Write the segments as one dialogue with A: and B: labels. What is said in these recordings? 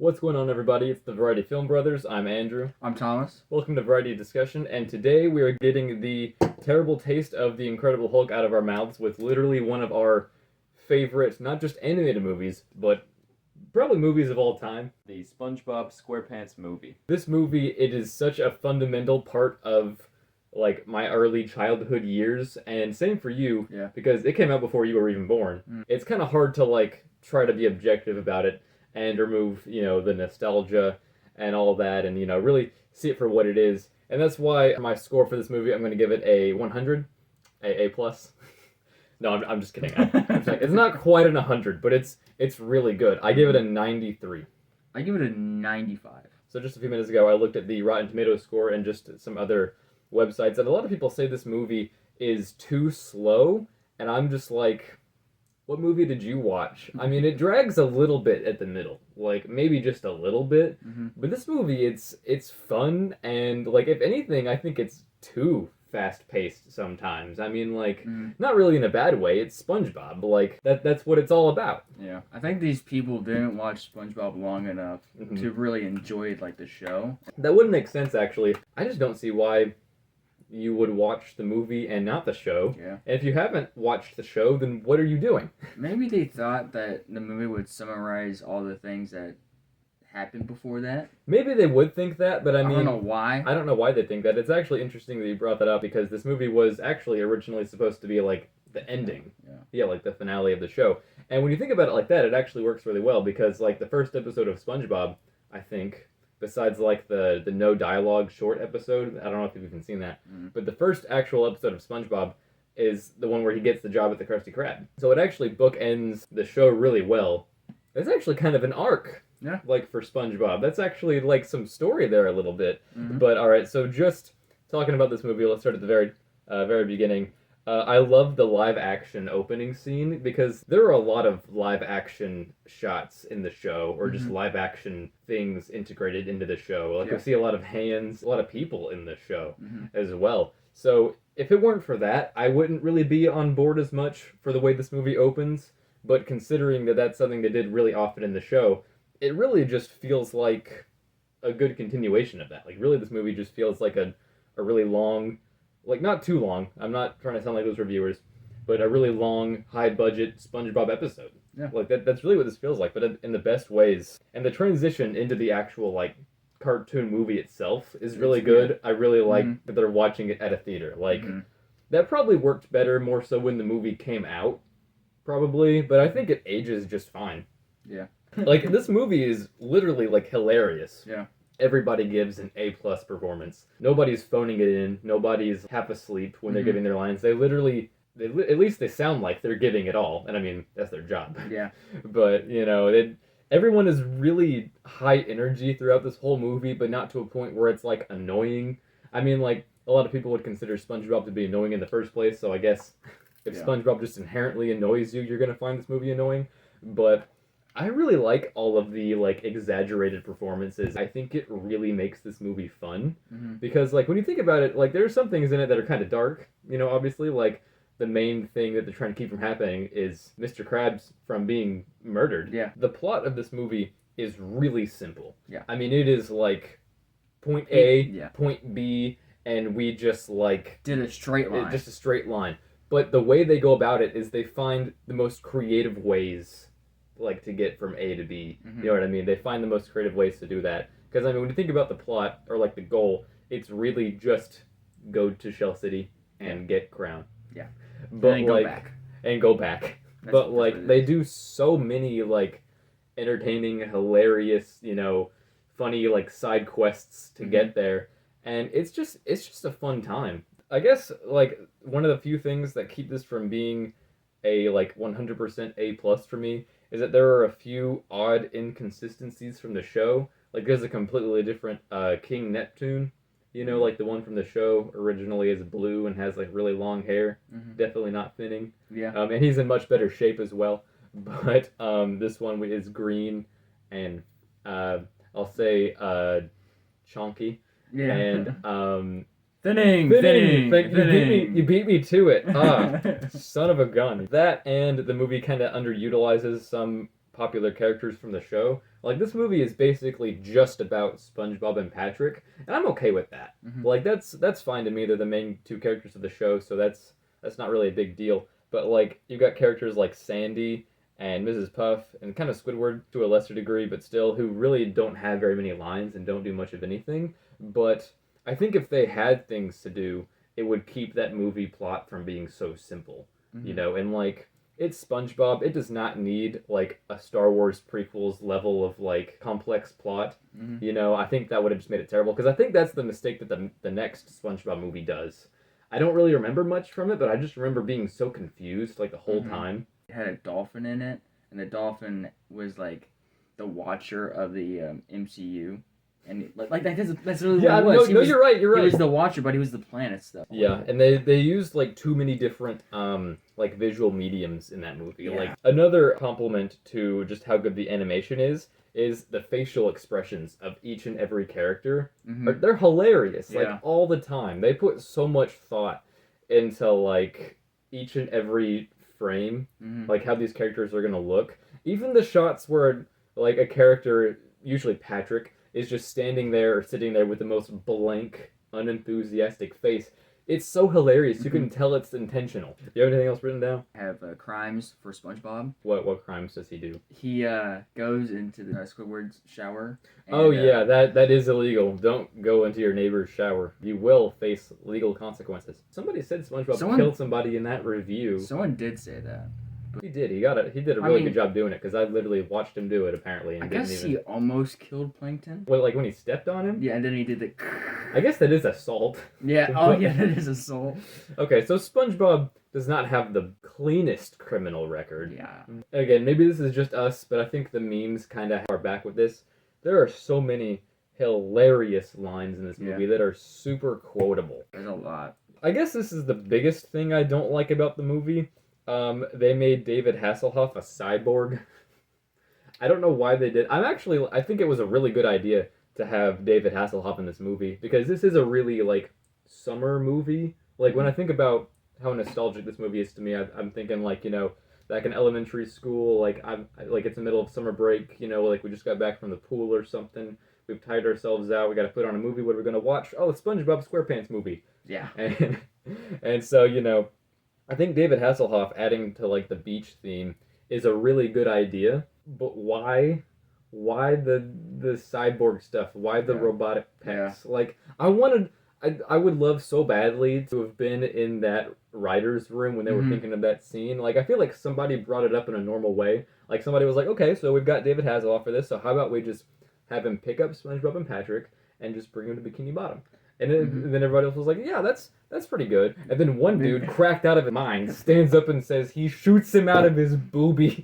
A: What's going on, everybody? It's the Variety Film Brothers. I'm Andrew.
B: I'm Thomas.
A: Welcome to Variety Discussion, and today we are getting the terrible taste of the Incredible Hulk out of our mouths with literally one of our favorite, not just animated movies, but probably movies of all time. The SpongeBob SquarePants movie. This movie, it is such a fundamental part of like my early childhood years, and same for you, because it came out before you were even born. It's kind of hard to like try to be objective about it and remove, the nostalgia and all that, and, really see it for what it is. And that's why my score for this movie, I'm going to give it a 100, A plus. No, I'm just kidding. It's not quite an 100, but it's really good. I give it a 93.
B: I give it a 95.
A: So just a few minutes ago, I looked at the Rotten Tomatoes score and just some other websites, and a lot of people say this movie is too slow, and I'm just like, what movie did you watch? I mean, it drags a little bit at the middle, like maybe just a little bit, but this movie, it's fun, and like if anything, I think it's too fast-paced sometimes. I mean, like, not really in a bad way, it's SpongeBob, like, that's what it's all about.
B: Yeah, I think these people didn't watch SpongeBob long enough to really enjoy, like, the show.
A: That wouldn't make sense, actually. I just don't see why you would watch the movie and not the show.
B: Yeah.
A: And if you haven't watched the show, then what are you doing?
B: Maybe they thought that the movie would summarize all the things that happened before that.
A: Maybe they would think that, but I mean,
B: don't know why.
A: I don't know why they think that. It's actually interesting that you brought that up, because this movie was actually originally supposed to be like the ending. Yeah, like the finale of the show. And when you think about it like that, it actually works really well, because like the first episode of SpongeBob, I think, besides like the no dialogue short episode, I don't know if you've even seen that, but the first actual episode of SpongeBob is the one where he gets the job at the Krusty Krab. So it actually bookends the show really well. It's actually kind of an arc, like for SpongeBob. That's actually like some story there a little bit. But all right, so just talking about this movie, let's start at the very beginning. I love the live action opening scene, because there are a lot of live action shots in the show, or just live action things integrated into the show. Like we see a lot of hands, a lot of people in the show as well. So if it weren't for that, I wouldn't really be on board as much for the way this movie opens. But considering that that's something they did really often in the show, it really just feels like a good continuation of that. Like really this movie just feels like a really long, like not too long, I'm not trying to sound like those reviewers, but a really long, high-budget SpongeBob episode. Yeah. Like that's really what this feels like, but in the best ways. And the transition into the actual like cartoon movie itself is really good. I really like that they're watching it at a theater. Like that probably worked better more so when the movie came out, probably, but I think it ages just fine.
B: Yeah.
A: Like this movie is literally like hilarious.
B: Yeah.
A: Everybody gives an A+ performance. Nobody's phoning it in. Nobody's half asleep when they're giving their lines. They literally, at least they sound like they're giving it all. And I mean, that's their job.
B: Yeah.
A: But, everyone is really high energy throughout this whole movie, but not to a point where it's, like, annoying. I mean, like, a lot of people would consider SpongeBob to be annoying in the first place, so I guess if SpongeBob just inherently annoys you, you're going to find this movie annoying. But I really like all of the, like, exaggerated performances. I think it really makes this movie fun. Because, like, when you think about it, like, there's some things in it that are kind of dark, obviously. Like, the main thing that they're trying to keep from happening is Mr. Krabs from being murdered.
B: Yeah.
A: The plot of this movie is really simple.
B: Yeah.
A: I mean, it is, like, point A, point B, and we just, like...
B: did a straight line.
A: Just a straight line. But the way they go about it is they find the most creative ways, like, to get from A to B. You know what I mean? They find the most creative ways to do that. Because, I mean, when you think about the plot, or, like, the goal, it's really just go to Shell City and get Crown.
B: Yeah.
A: But,
B: and
A: like,
B: go back.
A: And go back. But, like, they do so many, like, entertaining, hilarious, funny, like, side quests to get there. And it's just a fun time. I guess, like, one of the few things that keep this from being a, like, 100% A+ for me is that there are a few odd inconsistencies from the show. Like, there's a completely different King Neptune, like the one from the show originally is blue and has, like, really long hair. Definitely not thinning.
B: Yeah.
A: And he's in much better shape as well. But this one is green and, I'll say, chonky.
B: Yeah.
A: And,
B: Thinning.
A: You beat me to it. Son of a gun. That and the movie kind of underutilizes some popular characters from the show. Like, this movie is basically just about SpongeBob and Patrick, and I'm okay with that. Like, that's fine to me. They're the main two characters of the show, so that's not really a big deal. But, like, you've got characters like Sandy and Mrs. Puff, and kind of Squidward to a lesser degree, but still, who really don't have very many lines and don't do much of anything. But I think if they had things to do, it would keep that movie plot from being so simple, you know? And, like, it's SpongeBob. It does not need, like, a Star Wars prequels level of, like, complex plot. You know, I think that would have just made it terrible, because I think that's the mistake that the next SpongeBob movie does. I don't really remember much from it, but I just remember being so confused, like, the whole time.
B: It had a dolphin in it, and the dolphin was, like, the watcher of the MCU. And like that's really what it was.
A: No, you're right. He
B: was the watcher, but he was the planet stuff.
A: Yeah, and they used like too many different like visual mediums in that movie. Yeah. Like another compliment to just how good the animation is the facial expressions of each and every character. They're hilarious, like all the time. They put so much thought into like each and every frame, like how these characters are gonna look. Even the shots where like a character, usually Patrick, is just standing there or sitting there with the most blank, unenthusiastic face. It's so hilarious. You can tell it's intentional. Do you have anything else written down?
B: I have crimes for SpongeBob.
A: What crimes does he do?
B: He goes into the Squidward's shower.
A: And, yeah, that is illegal. Don't go into your neighbor's shower. You will face legal consequences. Somebody said SpongeBob killed somebody in that review.
B: Someone did say that.
A: He did. He did a really good job doing it, because I literally watched him do it, apparently. And
B: I guess he almost killed Plankton.
A: Well, like when he stepped on him?
B: Yeah, and then he did the...
A: I guess that is assault.
B: Yeah, oh yeah, that is assault.
A: Okay, so SpongeBob does not have the cleanest criminal record.
B: Yeah.
A: Again, maybe this is just us, but I think the memes kind of are back with this. There are so many hilarious lines in this movie that are super quotable.
B: There's a lot. I
A: guess this is the biggest thing I don't like about the movie. They made David Hasselhoff a cyborg. I don't know why they did. I think it was a really good idea to have David Hasselhoff in this movie, because this is a really, like, summer movie. Like, when I think about how nostalgic this movie is to me, I'm thinking, like, you know, back in elementary school, like, it's the middle of summer break, you know, like, we just got back from the pool or something. We've tired ourselves out. We got to put on a movie. What are we going to watch? Oh, the SpongeBob SquarePants movie.
B: Yeah.
A: And so, you know, I think David Hasselhoff adding to, like, the beach theme is a really good idea, but why the cyborg stuff? Why the robotic pecs? Like, I would love so badly to have been in that writer's room when they were thinking of that scene. Like, I feel like somebody brought it up in a normal way. Like, somebody was like, okay, so we've got David Hasselhoff for this, so how about we just have him pick up SpongeBob and Patrick and just bring him to Bikini Bottom? And then everybody else was like, yeah, that's pretty good. And then one dude, cracked out of his mind, stands up and says he shoots him out of his boobies.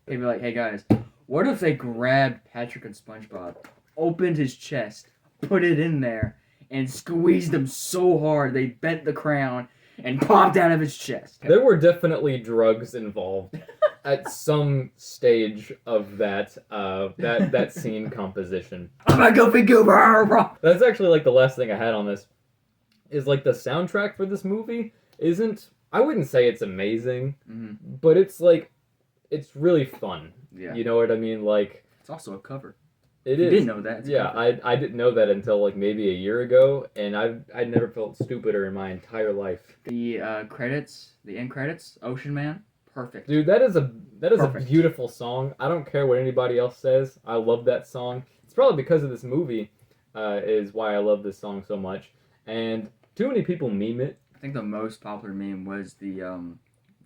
B: He'd be like, hey guys, what if they grabbed Patrick and SpongeBob, opened his chest, put it in there, and squeezed him so hard they bent the crown and popped out of his chest?
A: There were definitely drugs involved at some stage of that scene composition.
B: I'm a goofy goober.
A: That's actually like the last thing I had on this. Is like the soundtrack for this movie isn't. I wouldn't say it's amazing, but it's like it's really fun. Yeah. You know what I mean? Like,
B: it's also a cover.
A: It
B: is.
A: You
B: didn't know that.
A: Yeah, I didn't know that until like maybe a year ago, and I'd never felt stupider in my entire life.
B: The credits, the end credits, Ocean Man, perfect.
A: Dude, that is a beautiful song. I don't care what anybody else says. I love that song. It's probably because of this movie, is why I love this song so much. And too many people meme it.
B: I think the most popular meme was the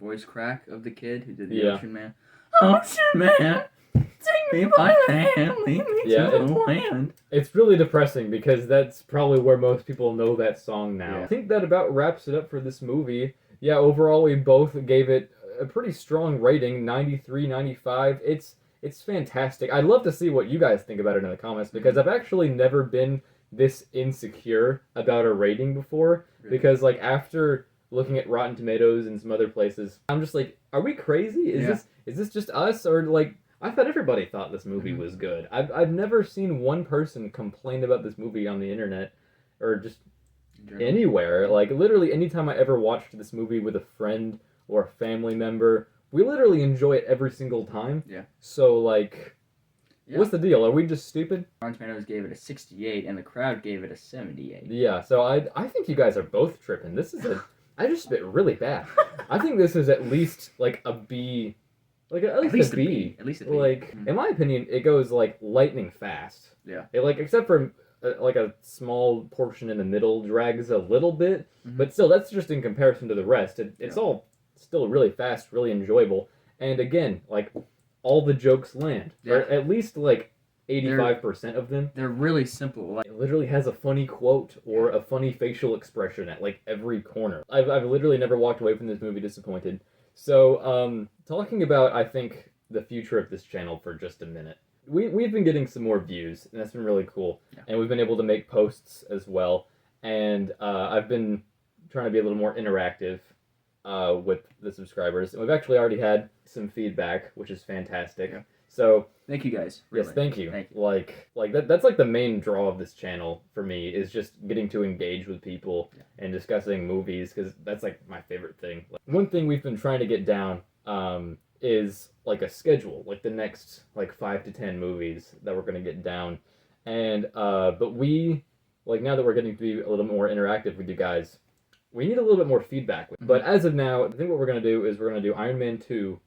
B: voice crack of the kid who did the Ocean Man. Ocean Man, take me by the hand, lead me to the land.
A: It's really depressing because that's probably where most people know that song now. Yeah. I think that about wraps it up for this movie. Yeah, overall we both gave it a pretty strong rating, 93, 95. It's fantastic. I'd love to see what you guys think about it in the comments, because I've actually never been this insecure about a rating before. Really? Because like after looking at Rotten Tomatoes and some other places, I'm just like, are we crazy? Is this just us? Or like, I thought everybody thought this movie was good. I've never seen one person complain about this movie on the internet or just anywhere. Like literally anytime I ever watched this movie with a friend or a family member, we literally enjoy it every single time.
B: Yeah.
A: So like,
B: Yeah.
A: What's the deal? Are we just stupid?
B: Rotten Tomatoes gave it a 68, and the crowd gave it a 78.
A: Yeah, so I think you guys are both tripping. This is I just spit really bad. I think this is at least like a B, like at least a B.
B: At least a B.
A: Like, in my opinion, it goes like lightning fast.
B: Yeah.
A: It, like, except for like a small portion in the middle drags a little bit, but still, that's just in comparison to the rest. It's all still really fast, really enjoyable, and again, like, all the jokes land, or at least like 85% of them.
B: They're really simple. Like,
A: it literally has a funny quote or a funny facial expression at like every corner. I've literally never walked away from this movie disappointed. So, talking about, I think, the future of this channel for just a minute. We've been getting some more views, and that's been really cool. Yeah. And we've been able to make posts as well. And I've been trying to be a little more interactive with the subscribers. And we've actually already had some feedback, which is fantastic. Yeah. So
B: thank you guys. Really.
A: Yes, thank you. Like that's like the main draw of this channel for me, is just getting to engage with people and discussing movies, because that's like my favorite thing. Like, one thing we've been trying to get down is like a schedule, like the next like 5 to 10 movies that we're gonna get down, and but we, like, now that we're getting to be a little more interactive with you guys, we need a little bit more feedback. But as of now, I think what we're gonna do is we're gonna do Iron Man 2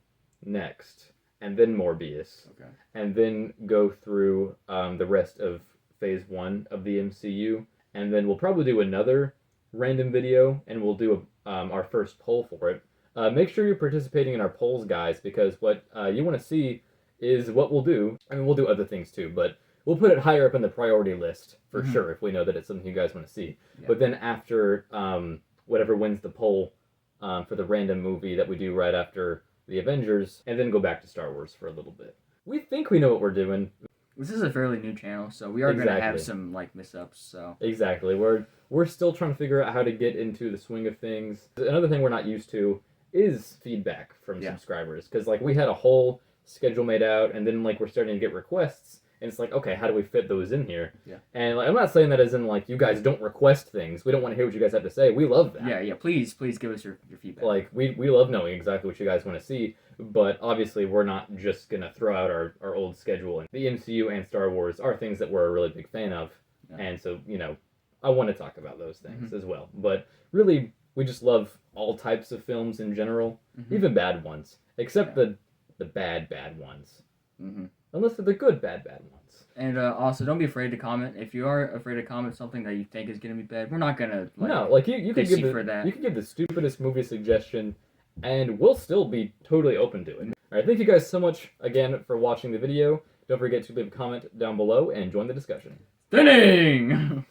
A: next, and then Morbius, and then go through the rest of Phase 1 of the MCU, and then we'll probably do another random video, and we'll do our first poll for it. Make sure you're participating in our polls, guys, because what you want to see is what we'll do. I mean, we'll do other things too, but we'll put it higher up in the priority list for sure if we know that it's something you guys want to see. Yeah. But then after whatever wins the poll for the random movie that we do right after the Avengers, and then go back to Star Wars for a little bit. We think we know what we're doing.
B: This is a fairly new channel, so we are going to have some like mess-ups. So
A: exactly, we're still trying to figure out how to get into the swing of things. Another thing we're not used to is feedback from subscribers, because like we had a whole schedule made out, and then like we're starting to get requests, and it's like, okay, how do we fit those in here? Yeah. And like, I'm not saying that as in like you guys don't request things. We don't want to hear what you guys have to say. We love that.
B: Yeah. Please give us your feedback.
A: Like we love knowing exactly what you guys want to see, but obviously we're not just gonna throw out our old schedule. And the MCU and Star Wars are things that we're a really big fan of, and so I want to talk about those things as well. But really, we just love all types of films in general, even bad ones, except the bad ones. Unless they're the good bad ones.
B: And also, don't be afraid to comment. If you are afraid to comment something that you think is going to be bad, we're not going to
A: you can give the stupidest movie suggestion, and we'll still be totally open to it. All right, thank you guys so much again for watching the video. Don't forget to leave a comment down below and join the discussion.
B: Thinning!